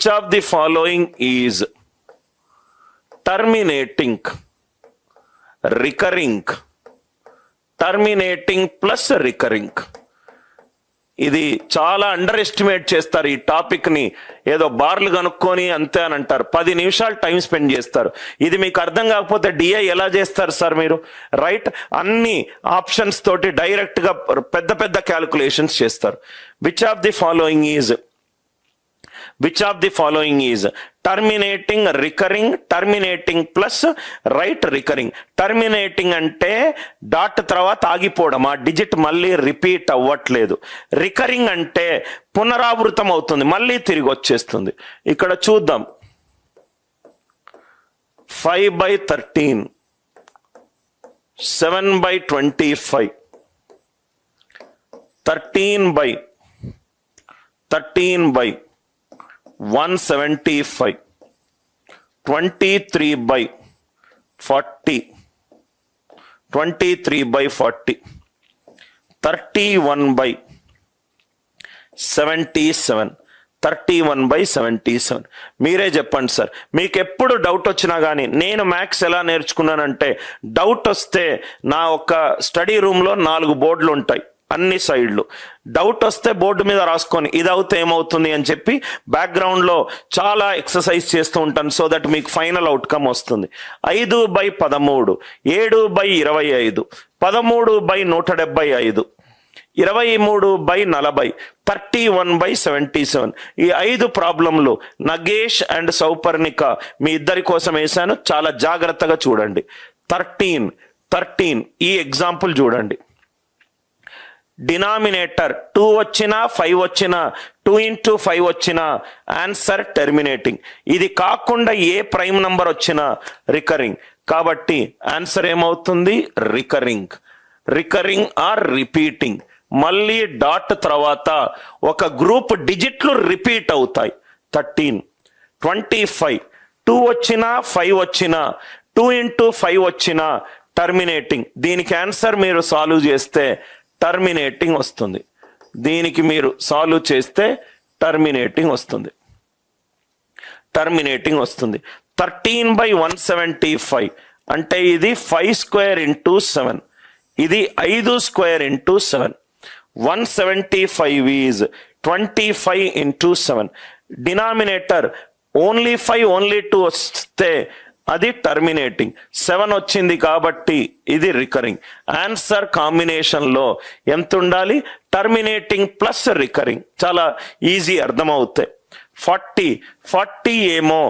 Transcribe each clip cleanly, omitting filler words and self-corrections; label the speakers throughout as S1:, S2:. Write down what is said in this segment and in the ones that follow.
S1: Which of the following is terminating, recurring, terminating plus recurring. ఇది చాలా under estimate చేస్తారు ఈ టాపిక్ ని. ఏదో బార్లు కనుక్కొని అంతే అని అంటారు, 10 నిమిషాలు టైం స్పెండ్ చేస్తారు. ఇది మీకు అర్థం కాకపోతే డిఐ ఎలా చేస్తారు సార్ మీరు? రైట్, అన్ని ఆప్షన్స్ తోటి డైరెక్ట్ గా పెద్ద పెద్ద క్యాలిక్యులేషన్స్ చేస్తారు. Which of the following is terminating, recurring, terminating plus recurring. Terminating అంటే డాట్ తర్వాత ఆగిపోవడం, ఆ డిజిట్ మళ్ళీ రిపీట్ అవ్వట్లేదు. రికరింగ్ అంటే పునరావృతం అవుతుంది, మళ్ళీ తిరిగి వచ్చేస్తుంది. ఇక్కడ చూద్దాం, 5/13, 7/25, 13/175, 23/40, 23/40, 31/77, 31/77. మీరే చెప్పండి సార్, మీకు ఎప్పుడు డౌట్ వచ్చినా కానీ, నేను మ్యాథ్స్ ఎలా నేర్చుకున్నానంటే, డౌట్ వస్తే నా ఒక స్టడీ రూమ్లో 4 బోర్డులు ఉంటాయి అన్ని సైడ్లు. డౌట్ వస్తే బోర్డు మీద రాసుకొని ఇది అవుతే ఏమవుతుంది అని చెప్పి బ్యాక్గ్రౌండ్లో చాలా ఎక్సర్సైజ్ చేస్తూ ఉంటాను, సో దట్ మీకు ఫైనల్ అవుట్కమ్ వస్తుంది. 5/13, 7/25, 13/175, 23/40, 31/77. ఈ 5 ప్రాబ్లంలు నగేష్ అండ్ సౌపర్ణిక మీ ఇద్దరి కోసం వేశాను, చాలా జాగ్రత్తగా చూడండి. 13 ఈ ఎగ్జాంపుల్ చూడండి. డినామినేటర్ 2 వచ్చినా 5 వచ్చినా 2 into 5 వచ్చినా ఆన్సర్ టెర్మినేటింగ్. ఇది కాకుండా ఏ ప్రైమ్ నంబర్ వచ్చినా రికరింగ్. కాబట్టి ఆన్సర్ ఏమవుతుంది? Recurring or repeating. మళ్ళీ డాట్ తర్వాత ఒక గ్రూప్ డిజిట్లు రిపీట్ అవుతాయి. 13, 25, 2 వచ్చినా 5 వచ్చినా 2 into 5 వచ్చినా టర్మినేటింగ్. దీనికి ఆన్సర్ మీరు సాల్వ్ చేస్తే టర్మినేటింగ్ వస్తుంది. దీనికి మీరు సాల్వ్ చేస్తే టర్మినేటింగ్ వస్తుంది. 13/175 అంటే ఇది 5² into 7, ఇది 5² into 7. 175 is 25 into 7. Denominator only 5 only 2 వస్తే అది టర్మినేటింగ్. 7 వచ్చింది కాబట్టి ఇది రికరింగ్. ఆన్సర్ కాంబినేషన్లో ఎంత ఉండాలి? Terminating plus recurring. చాలా ఈజీ, అర్థమవుతాయి. 40 ఏమో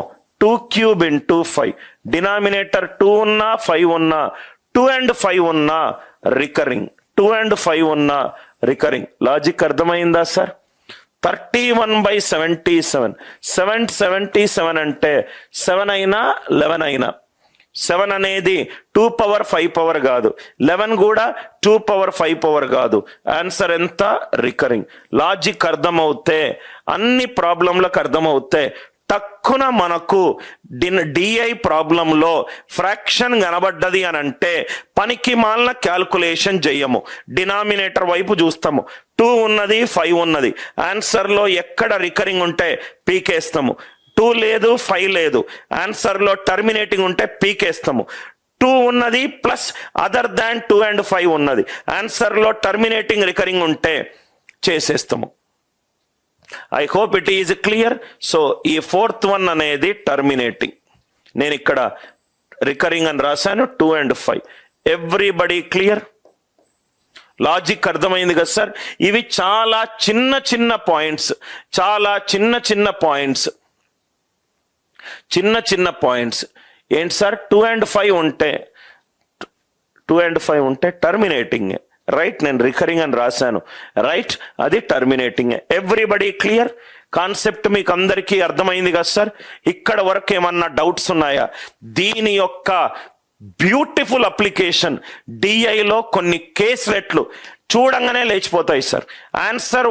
S1: 2³ into 5. డినామినేటర్ 2 ఉన్నా 5 ఉన్నా 2 and 5 ఉన్నా రికరింగ్, 2 and 5 ఉన్నా రికరింగ్. లాజిక్ అర్థమైందా సార్? 31/77, 777 అంటే 7 అయినా 11 అయినా. 7 అనేది 2 power 5 power కాదు, 11 కూడా 2 power 5 power కాదు. ఆన్సర్ ఎంత? రికరింగ్. లాజిక్ అర్థమవుతే, అన్ని ప్రాబ్లంలకు అర్థమవుతే, తక్కువ మనకు డిఐ ప్రాబ్లంలో ఫ్రాక్షన్ కనబడ్డది అని అంటే పనికి మాలిన క్యాల్కులేషన్ చెయ్యము. డినామినేటర్ వైపు చూస్తాము, 2 ఉన్నది 5 ఉన్నది. ఆన్సర్లో ఎక్కడ రికరింగ్ ఉంటే పీకేస్తాము. 2 లేదు 5 లేదు, ఆన్సర్లో టర్మినేటింగ్ ఉంటే పీకేస్తాము. 2 ఉన్నది ప్లస్ అదర్ దాన్ 2 and 5 ఉన్నది, ఆన్సర్లో టర్మినేటింగ్ రికరింగ్ ఉంటే చేసేస్తాము. I hope it is clear. So ఈ 4th one అనేది టర్మినేటింగ్. నేను ఇక్కడ రికరింగ్ అని రాశాను, 2 and 5. Everybody clear? లాజిక్ అర్థమైంది కదా సార్? ఇవి చాలా చిన్న పాయింట్స్, చాలా చిన్న పాయింట్స్. ఏంటి సార్? 2 and 5 ఉంటే టర్మినేటింగ్. రైట్, నేను రికరింగ్ అని రాశాను. రైట్, అది టర్మినేటింగ్. Everybody clear? కాన్సెప్ట్ మీకు అందరికీ అర్థమైంది కదా సార్? ఇక్కడ వరకు ఏమన్నా డౌట్స్ ఉన్నాయా? దీని యొక్క బ్యూటిఫుల్ అప్లికేషన్ డిఐలో కొన్ని కేసులెట్లు చూడంగానే లేచిపోతాయి సార్. ఆన్సర్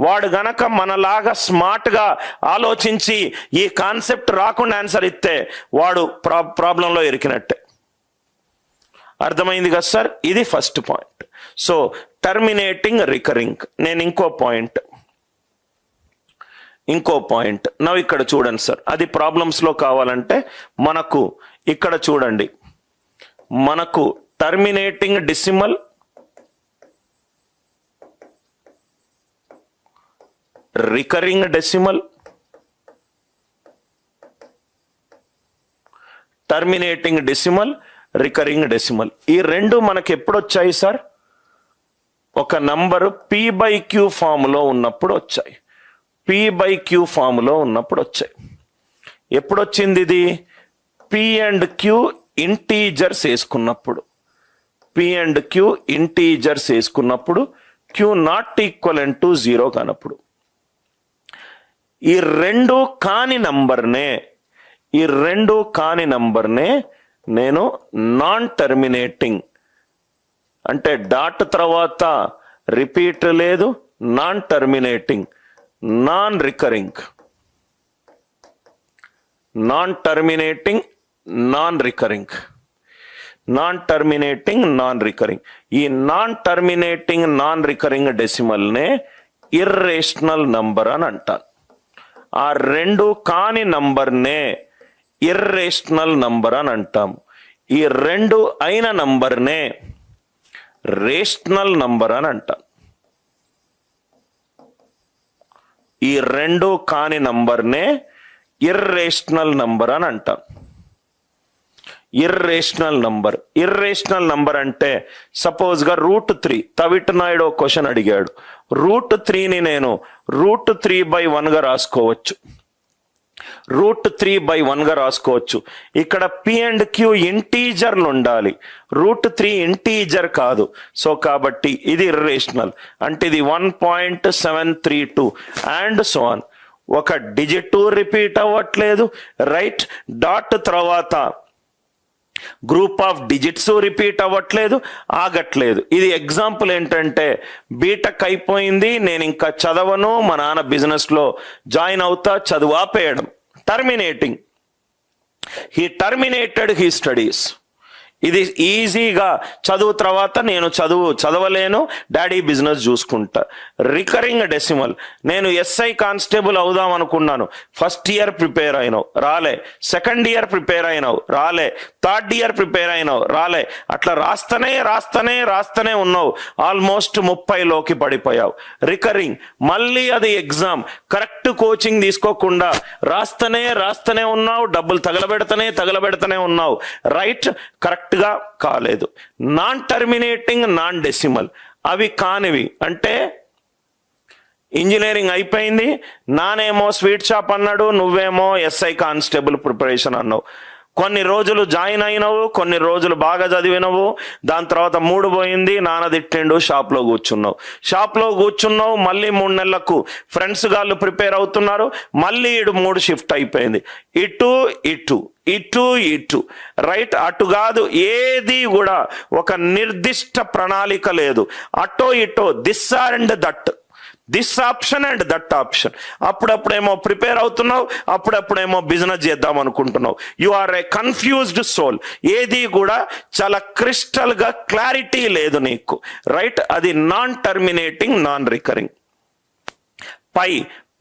S1: వాడు గనక మనలాగా స్మార్ట్గా ఆలోచించి ఈ కాన్సెప్ట్ రాకుండా ఆన్సర్ ఇస్తే వాడు ప్రాబ్లంలో ఇరికినట్టే. అర్థమైంది కదా సార్? ఇది first point. So terminating, recurring. నేను ఇంకో పాయింట్ ఇంకో పాయింట్ నా ఇక్కడ చూడండి సార్, అది ప్రాబ్లమ్స్లో కావాలంటే మనకు ఇక్కడ చూడండి, మనకు terminating decimal, recurring decimal, terminating decimal, recurring decimal, ఈ రెండు మనకి ఎప్పుడు వచ్చాయి సార్? ఒక నంబరు p/q ఫామ్లో ఉన్నప్పుడు వచ్చాయి. p/q ఫామ్లో ఉన్నప్పుడు వచ్చాయి. ఎప్పుడు వచ్చింది ఇది? p అండ్ q ఇంటీజర్స్ వేసుకున్నప్పుడు, p అండ్ q ఇంటీజర్స్ వేసుకున్నప్పుడు, q నాట్ ఈక్వల్ టు 0 కానప్పుడు. ఈ రెండు కాని నంబర్నే నేను నాన్ టర్మినేటింగ్, అంటే డాట్ తర్వాత రిపీట్ లేదు, non terminating, non recurring, non terminating, non recurring, non terminating, non recurring. ఈ నాన్ టర్మినేటింగ్, నాన్ రికరింగ్ డెసిమల్నే ఇర్రేషనల్ నంబర్ అని అంటాను. ఆ రెండు కాని నంబర్నే ఇర్రేషనల్ నంబర్ అని అంటాము. ఈ రెండు అయిన నంబర్నే రేషనల్ నంబర్ అని అంటాం. ఈ రెండు కాని నంబర్నే ఇర్రేషనల్ నంబర్ అని అంటాం. ఇర్రేషనల్ నంబర్ అంటే సపోజ్ గా √3, తవిట్ నాయుడు క్వశ్చన్ అడిగాడు. √3ని నేను √3/1 గా రాసుకోవచ్చు, √3/1 గా రాసుకోవచ్చు. ఇక్కడ p అండ్ q ఇంటీజర్లు ఉండాలి, √3 ఇంటీజర్ కాదు. సో కాబట్టి ఇది ఇర్రేషనల్, అంటే ఇది 1.732 అండ్ సో ఆన్. ఒక డిజిట్ రిపీట్ అవ్వట్లేదు, రైట్? డాట్ తర్వాత గ్రూప్ ఆఫ్ డిజిట్స్ రిపీట్ అవ్వట్లేదు, ఆగట్లేదు. ఇది ఎగ్జాంపుల్ ఏంటంటే బీటెక్ అయిపోయింది, నేను ఇంకా చదవను, మా నాన్న బిజినెస్లో జాయిన్ అవుతా, చదువు ఆపేయడం, terminating. He terminated he studies. ఇది ఈజీగా చదువు తర్వాత నేను చదవలేను, డాడీ బిజినెస్ చూసుకుంటా. రికరింగ్ డెసిమల్, నేను ఎస్ఐ కానిస్టేబుల్ అవుదాం అనుకున్నాను, ఫస్ట్ ఇయర్ ప్రిపేర్ అయినావు రాలే, సెకండ్ ఇయర్ ప్రిపేర్ అయినావు రాలే, థర్డ్ ఇయర్ ప్రిపేర్ అయినావు రాలే, అట్లా రాస్తనే ఉన్నావు, ఆల్మోస్ట్ 30లోకి పడిపోయావు. రికరింగ్, మళ్ళీ అది ఎగ్జామ్, కరెక్ట్ కోచింగ్ తీసుకోకుండా రాస్తనే ఉన్నావు, డబ్బులు తగలబెడతనే ఉన్నావు, రైట్? కరెక్ట్ గా కాలేదు. నాన్ టర్మినేటింగ్, నాన్ డెసిమల్, అవి కానివి అంటే ఇంజనీరింగ్ అయిపోయింది, నానేమో స్వీట్ షాప్ అన్నాడు, నువ్వేమో ఎస్ఐ కానిస్టేబుల్ ప్రిపరేషన్ అన్నావు. కొన్ని రోజులు జాయిన్ అయినవు, కొన్ని రోజులు బాగా చదివినవు, దాని తర్వాత మూడు పోయింది, నాన్న తిట్టిండు, షాప్లో కూర్చున్నావు. మళ్ళీ 3 నెలలకు ఫ్రెండ్స్ గాళ్ళు ప్రిపేర్ అవుతున్నారు, మళ్ళీ 3 షిఫ్ట్ అయిపోయింది, ఇటు రైట్? అటు కాదు, ఏది కూడా ఒక నిర్దిష్ట ప్రణాళిక లేదు, అటో ఇటో, this and that, this option and that option. అప్పుడప్పుడేమో ప్రిపేర్ అవుతున్నావు, అప్పుడప్పుడేమో బిజినెస్ చేద్దాం అనుకుంటున్నావు. You are a confused soul. ఏది కూడా చాలా క్రిస్టల్ గా క్లారిటీ లేదు నీకు, రైట్? అది non terminating, non recurring.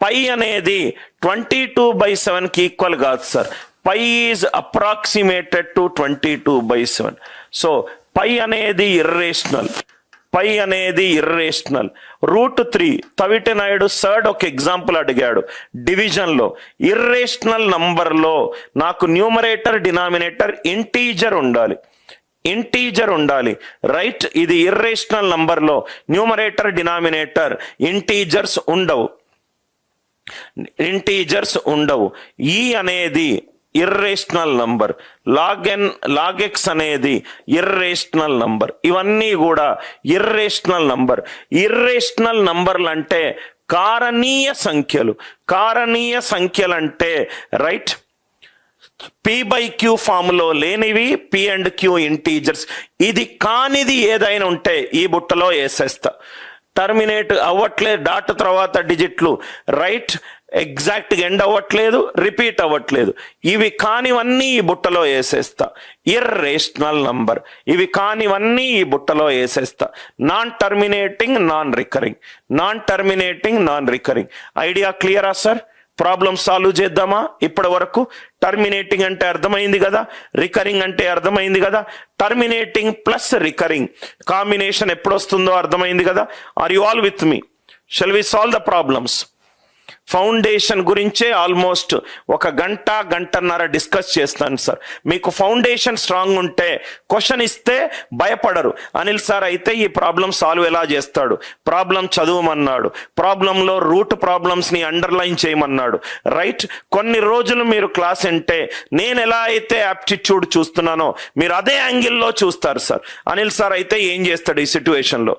S1: Pi అనేది 22/7 కి ఈక్వల్ కాదు sir. Pi is approximated to 22/7. So pi అనేది ఇర్రేషనల్. √3, తవిటి నాయుడు సర్డ్ ఒక ఎగ్జాంపుల్ అడిగాడు డివిజన్ లో. ఇర్రేషనల్ నంబర్ లో నాకు న్యూమరేటర్, డినామినేటర్ ఇంటీజర్ ఉండాలి, రైట్? ఇది ఇర్రేషనల్ నంబర్ లో న్యూమరేటర్, డినామినేటర్ ఇంటీజర్స్ ఉండవు. ఈ అనేది ఇర్రేషనల్ నంబర్, log x అనేది ఇర్రేషనల్ నంబర్. ఇవన్నీ కూడా ఇర్రేషనల్ నంబర్లు అంటే కారణీయ సంఖ్యలు అంటే, రైట్? p/q ఫామ్లో లేనివి, p అండ్ q ఇంటీజర్స్. ఇది కానిది ఏదైనా ఉంటే ఈ బుట్టలో వేసేస్తా. టర్మినేట్ అవ్వట్లేదు, డాట్ తర్వాత డిజిట్లు, రైట్? ఎగ్జాక్ట్ గా ఎండ్ అవ్వట్లేదు, రిపీట్ అవ్వట్లేదు, ఇవి కానివన్నీ ఈ బుట్టలో వేసేస్తా. ఇర్రేషనల్ నంబర్, ఇవి కానివన్నీ ఈ బుట్టలో వేసేస్తా. Non terminating, non recurring. Idea క్లియరా సార్? ప్రాబ్లం సాల్వ్ చేద్దామా? ఇప్పటి వరకు టర్మినేటింగ్ అంటే అర్థమైంది కదా, రికరింగ్ అంటే అర్థమైంది కదా. టర్మినేటింగ్ ప్లస్ రికరింగ్ కాంబినేషన్ ఎప్పుడు వస్తుందో అర్థమైంది కదా. Are you all with me? Shall we solve the problems? Foundation గురించే ఆల్మోస్ట్ ఒక గంటన్నర డిస్కస్ చేస్తాను సార్. మీకు ఫౌండేషన్ స్ట్రాంగ్ ఉంటే క్వశ్చన్ ఇస్తే భయపడరు. అనిల్ సార్ అయితే ఈ ప్రాబ్లం సాల్వ్ ఎలా చేస్తాడు, ప్రాబ్లం చదవమన్నాడు, ప్రాబ్లంలో రూట్ ప్రాబ్లమ్స్ని అండర్లైన్ చేయమన్నాడు, రైట్. కొన్ని రోజులు మీరు క్లాస్ అంటే నేను ఎలా అయితే యాప్టిట్యూడ్ చూస్తున్నానో మీరు అదే యాంగిల్లో చూస్తారు సార్. అనిల్ సార్ అయితే ఏం చేస్తాడు ఈ సిచ్యువేషన్లో?